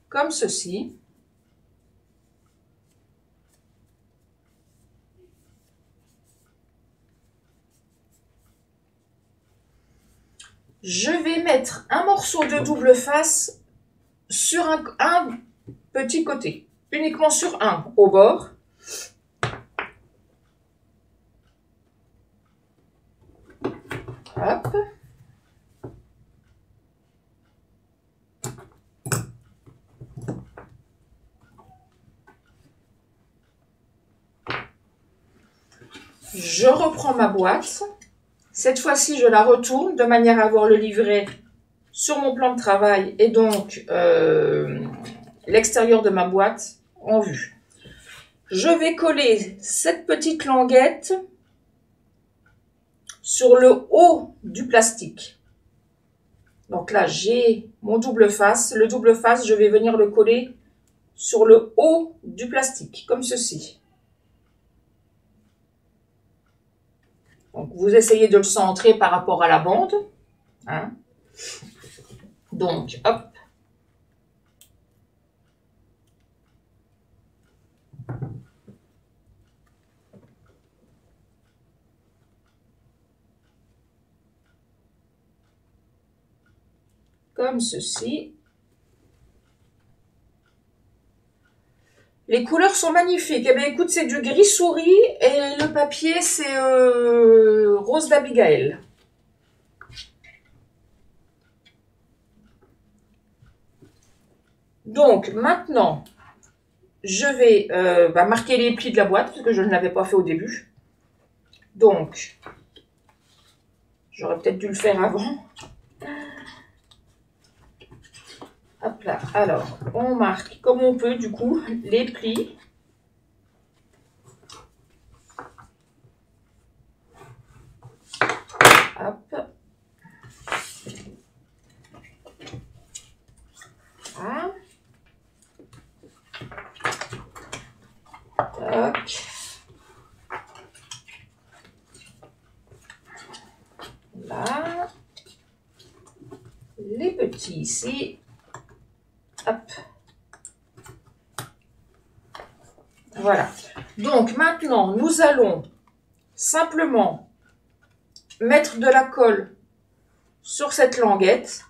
Comme ceci. Je vais mettre un morceau de double face sur un petit côté. Uniquement sur un, au bord. Hop. Je reprends ma boîte. Cette fois-ci, je la retourne de manière à avoir le livret sur mon plan de travail et donc l'extérieur de ma boîte en vue. Je vais coller cette petite languette sur le haut du plastique. Donc là, j'ai mon double face. Le double face, je vais venir le coller sur le haut du plastique, comme ceci. Donc, vous essayez de le centrer par rapport à la bande. Hein. Donc, hop. Comme ceci. Les couleurs sont magnifiques. Eh bien, écoute, c'est du gris souris et le papier, c'est rose d'Abigail. Donc maintenant, je vais marquer les plis de la boîte parce que je ne l'avais pas fait au début. Donc, j'aurais peut-être dû le faire avant. Hop là. Alors, on marque comme on peut du coup les plis. Hop. Voilà. Tac. Là. Les petits ici. Hop. Voilà. Donc maintenant, nous allons simplement mettre de la colle sur cette languette,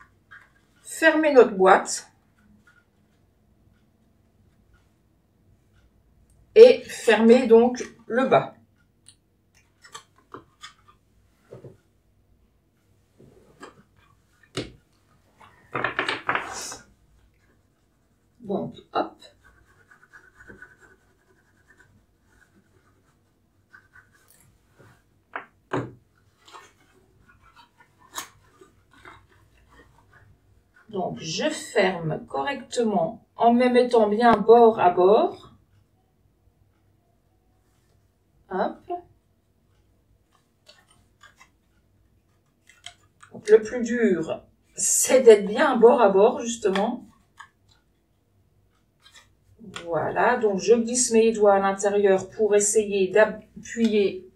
fermer notre boîte et fermer donc le bas. Donc, hop. Donc, je ferme correctement en me mettant bien bord à bord. Hop. Donc, le plus dur, c'est d'être bien bord à bord, justement. Voilà, donc je glisse mes doigts à l'intérieur pour essayer d'appuyer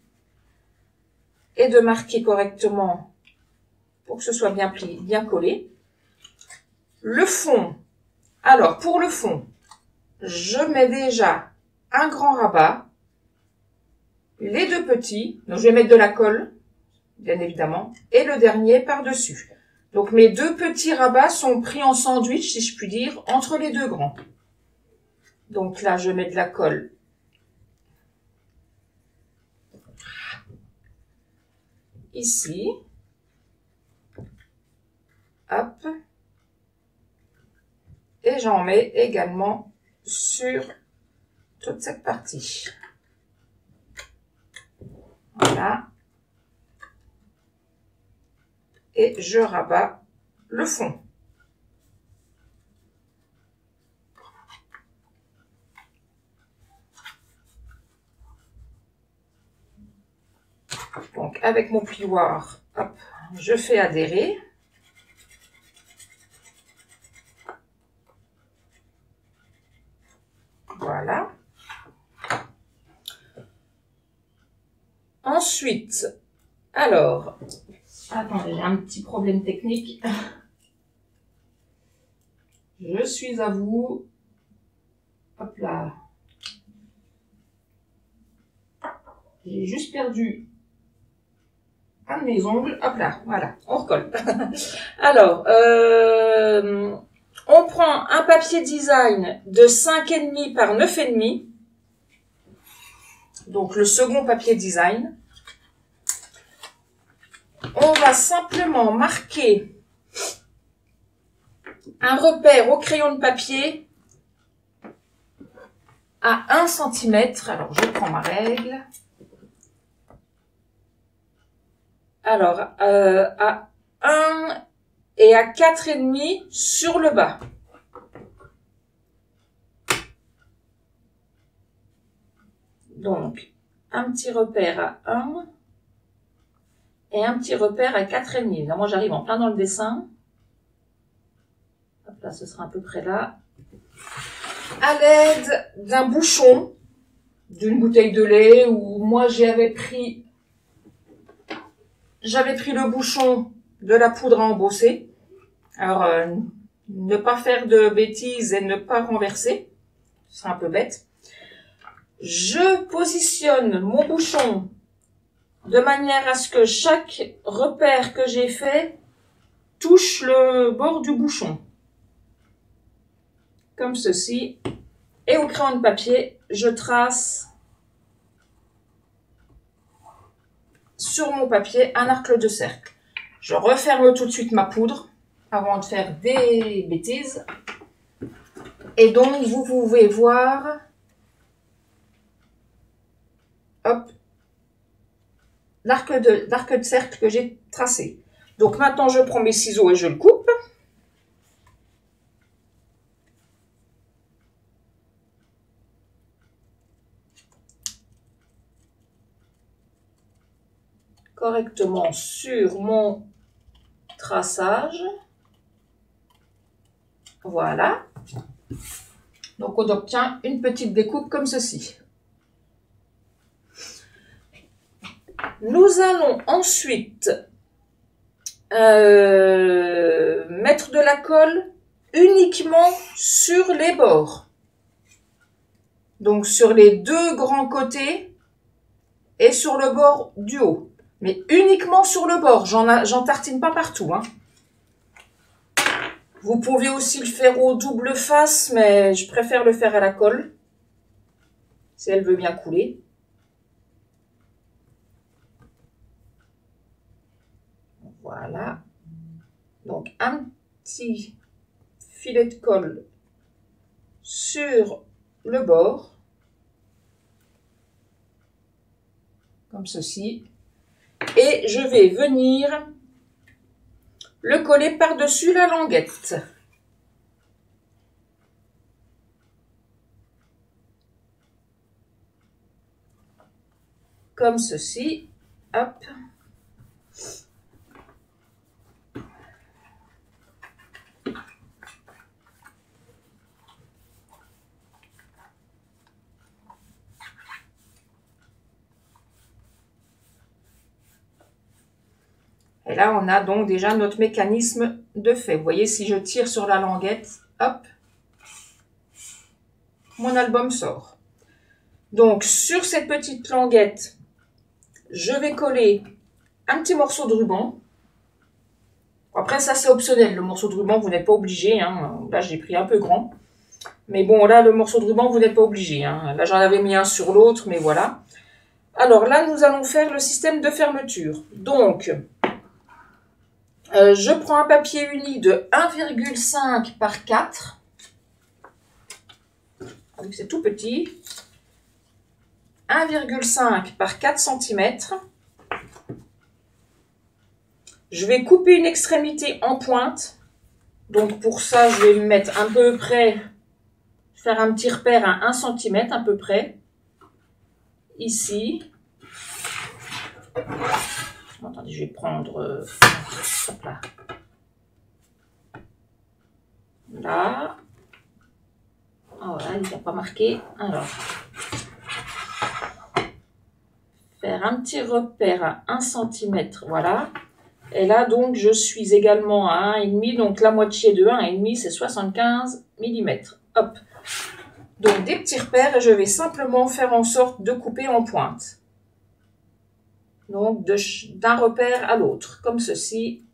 et de marquer correctement pour que ce soit bien plié, bien collé. Le fond, alors pour le fond, je mets déjà un grand rabat, les deux petits, donc je vais mettre de la colle, bien évidemment, et le dernier par-dessus. Donc mes deux petits rabats sont pris en sandwich, si je puis dire, entre les deux grands. Donc là, je mets de la colle. Ici. Hop. Et j'en mets également sur toute cette partie. Voilà. Et je rabats le fond. Donc avec mon plioir, hop, je fais adhérer. Voilà. Ensuite, alors, attendez, j'ai un petit problème technique. Je suis à vous. Hop là. J'ai juste perdu un de mes ongles. Hop là, voilà, on recolle. Alors, on prend un papier design de 5,5 par 9,5. Donc le second papier design. On va simplement marquer un repère au crayon de papier à 1 cm. Alors je prends ma règle. Alors à 1 et à 4,5 sur le bas. Donc, un petit repère à 1 et un petit repère à 4,5. Là, moi, j'arrive en plein dans le dessin. Hop là, ce sera à peu près là. À l'aide d'un bouchon, d'une bouteille de lait, ou moi, j'avais pris le bouchon de la poudre à embosser. Alors, ne pas faire de bêtises et ne pas renverser. Ce sera un peu bête. Je positionne mon bouchon de manière à ce que chaque repère que j'ai fait touche le bord du bouchon. Comme ceci. Et au crayon de papier, je trace sur mon papier un arc de cercle. Je referme tout de suite ma poudre avant de faire des bêtises. Et donc, vous pouvez voir, hop, l'arc de cercle que j'ai tracé. Donc maintenant, je prends mes ciseaux et je le coupe. Correctement sur mon traçage. Voilà. Donc on obtient une petite découpe comme ceci. Nous allons ensuite mettre de la colle uniquement sur les bords. Donc sur les deux grands côtés et sur le bord du haut. Mais uniquement sur le bord, j'en tartine pas partout. Hein. Vous pouvez aussi le faire au double face, mais je préfère le faire à la colle, si elle veut bien couler. Voilà. Donc un petit filet de colle sur le bord, comme ceci. Et je vais venir le coller par-dessus la languette. Comme ceci. Hop. Et là, on a donc déjà notre mécanisme de fait. Vous voyez, si je tire sur la languette, hop, mon album sort. Donc, sur cette petite languette, je vais coller un petit morceau de ruban. Après, ça, c'est optionnel. Le morceau de ruban, vous n'êtes pas obligé. Hein. Là, j'ai pris un peu grand. Mais bon, là, le morceau de ruban, vous n'êtes pas obligé. Hein. Là, j'en avais mis un sur l'autre, mais voilà. Alors là, nous allons faire le système de fermeture. Donc, je prends un papier uni de 1,5 par 4. C'est tout petit. 1,5 par 4 cm. Je vais couper une extrémité en pointe. Donc pour ça, je vais me mettre un peu près, faire un petit repère à 1 cm à peu près. Ici. Attendez, je vais prendre... hop là. Là. Oh là, il n'a pas marqué. Alors. Faire un petit repère à 1 cm. Voilà. Et là, donc, je suis également à 1,5. Donc, la moitié de 1,5, c'est 75 mm. Hop. Donc, des petits repères et je vais simplement faire en sorte de couper en pointe. Donc, d'un repère à l'autre, comme ceci.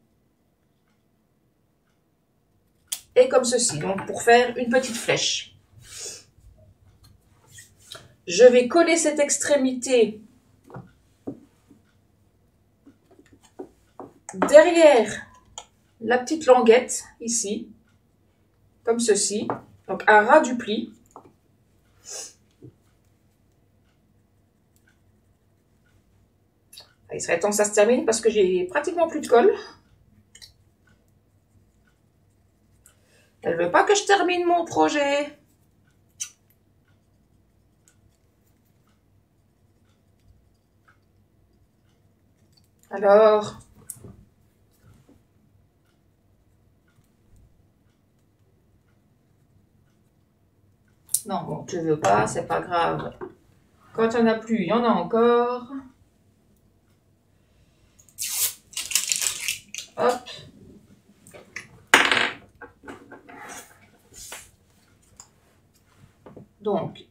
Et comme ceci, donc pour faire une petite flèche. Je vais coller cette extrémité derrière la petite languette, ici, comme ceci, donc à ras du pli. Il serait temps que ça se termine parce que j'ai pratiquement plus de colle. Elle veut pas que je termine mon projet. Alors, non, bon, tu veux pas, c'est pas grave. Quand il n'y en a plus, il y en a encore. Hop. Donc,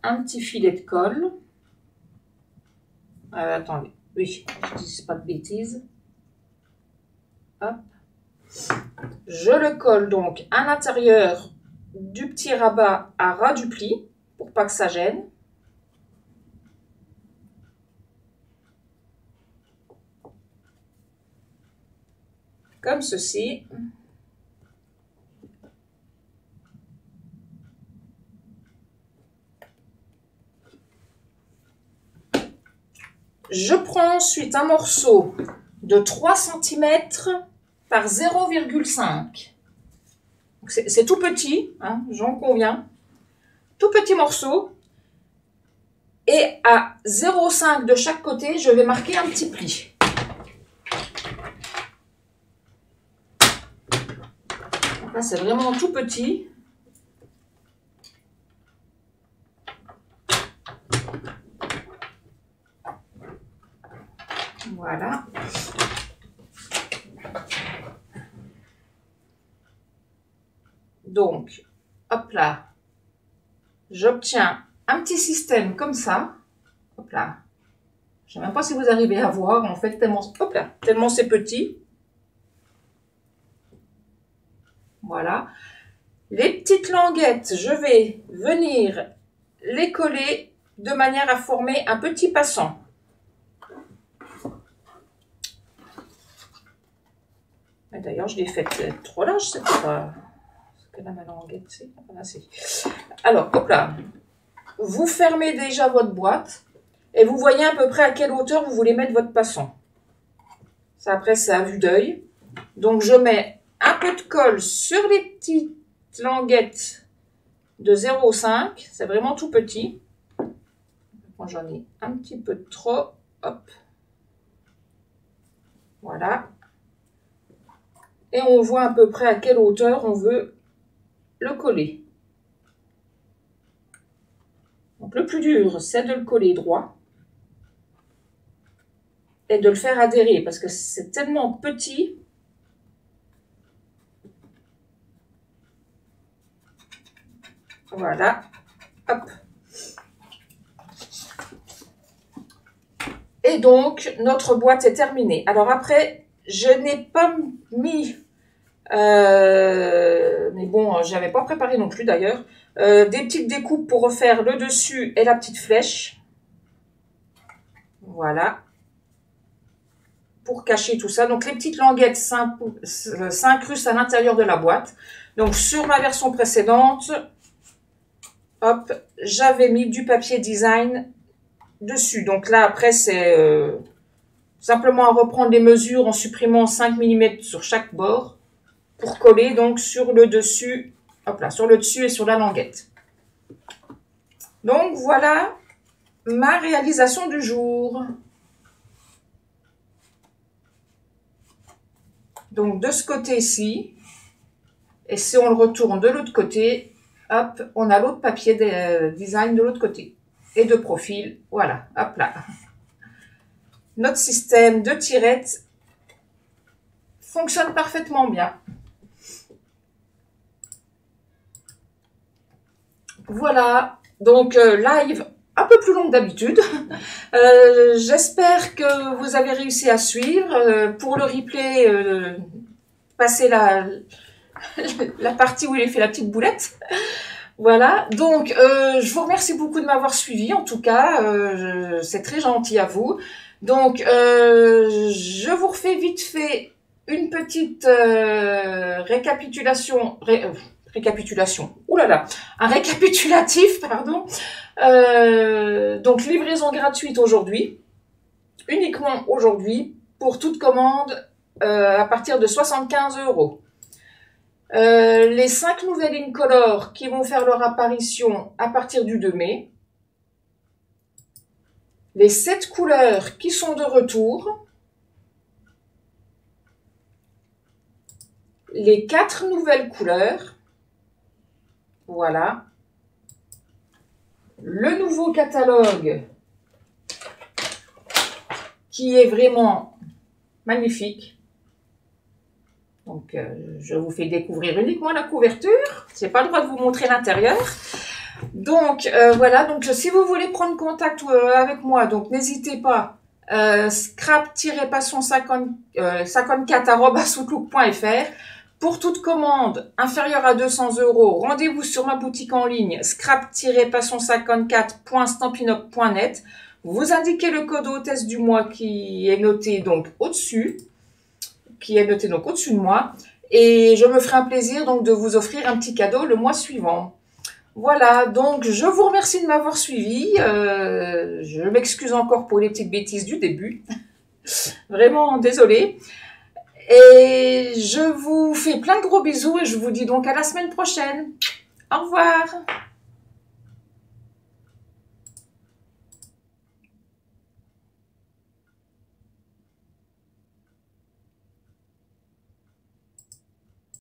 un petit filet de colle. Attendez, oui, je ne dis pas de bêtises. Hop. Je le colle donc à l'intérieur du petit rabat à ras du pli pour pas que ça gêne. Comme ceci. je prends ensuite un morceau de 3 cm par 0,5. C'est tout petit, hein, j'en conviens. Tout petit morceau. Et à 0,5 de chaque côté, je vais marquer un petit pli. Donc là, c'est vraiment tout petit. Voilà. Donc, hop là, j'obtiens un petit système comme ça. Hop là. Je ne sais même pas si vous arrivez à voir, en fait, tellement, hop là, tellement c'est petit. Voilà. Les petites languettes, je vais venir les coller de manière à former un petit passant. D'ailleurs, je l'ai faite trop large, c'est pas... Que là, ma languette, c'est... Alors, hop là. Vous fermez déjà votre boîte et vous voyez à peu près à quelle hauteur vous voulez mettre votre passant. Ça, après, c'est à vue d'œil. Donc, je mets un peu de colle sur les petites languettes de 0,5. C'est vraiment tout petit. Moi, j'en ai un petit peu de trop. Hop. Voilà. Et on voit à peu près à quelle hauteur on veut le coller. Donc, le plus dur, c'est de le coller droit et de le faire adhérer parce que c'est tellement petit. Voilà. Hop. Et donc, notre boîte est terminée. Alors après, je n'ai pas mis, mais bon, je n'avais pas préparé non plus d'ailleurs, des petites découpes pour refaire le dessus et la petite flèche. Voilà. Pour cacher tout ça. Donc, les petites languettes s'incrustent à l'intérieur de la boîte. Donc, sur ma version précédente, hop, j'avais mis du papier design dessus. Donc là, après, c'est simplement à reprendre les mesures en supprimant 5 mm sur chaque bord pour coller donc sur le dessus, hop là, sur le dessus et sur la languette. Donc voilà ma réalisation du jour. Donc de ce côté-ci, et si on le retourne de l'autre côté, hop, on a l'autre papier design de l'autre côté. Et de profil, voilà, hop là. Notre système de tirettes fonctionne parfaitement bien. Voilà, donc live un peu plus long que d'habitude. J'espère que vous avez réussi à suivre. Pour le replay, passez la partie où il a fait la petite boulette. Voilà, donc je vous remercie beaucoup de m'avoir suivi, en tout cas, c'est très gentil à vous. Donc, je vous refais vite fait une petite récapitulation, un récapitulatif, pardon. Donc, livraison gratuite aujourd'hui, uniquement aujourd'hui, pour toute commande à partir de 75 €. Les 5 nouvelles incolores qui vont faire leur apparition à partir du 2 mai. Les 7 couleurs qui sont de retour. Les 4 nouvelles couleurs. Voilà. Le nouveau catalogue qui est vraiment magnifique. Donc, je vous fais découvrir uniquement la couverture. Je n'ai pas le droit de vous montrer l'intérieur. Donc, voilà. Donc, si vous voulez prendre contact avec moi, donc n'hésitez pas. scrap-passion54@outlook.fr. Pour toute commande inférieure à 200 €, rendez-vous sur ma boutique en ligne scrap-passion54.stampin'up.net. Vous indiquez le code hôtesse du mois qui est noté donc au-dessus. De moi, et je me ferai un plaisir donc de vous offrir un petit cadeau le mois suivant. Voilà, donc je vous remercie de m'avoir suivi. Je m'excuse encore pour les petites bêtises du début. Vraiment désolée. Et je vous fais plein de gros bisous et je vous dis donc à la semaine prochaine. Au revoir.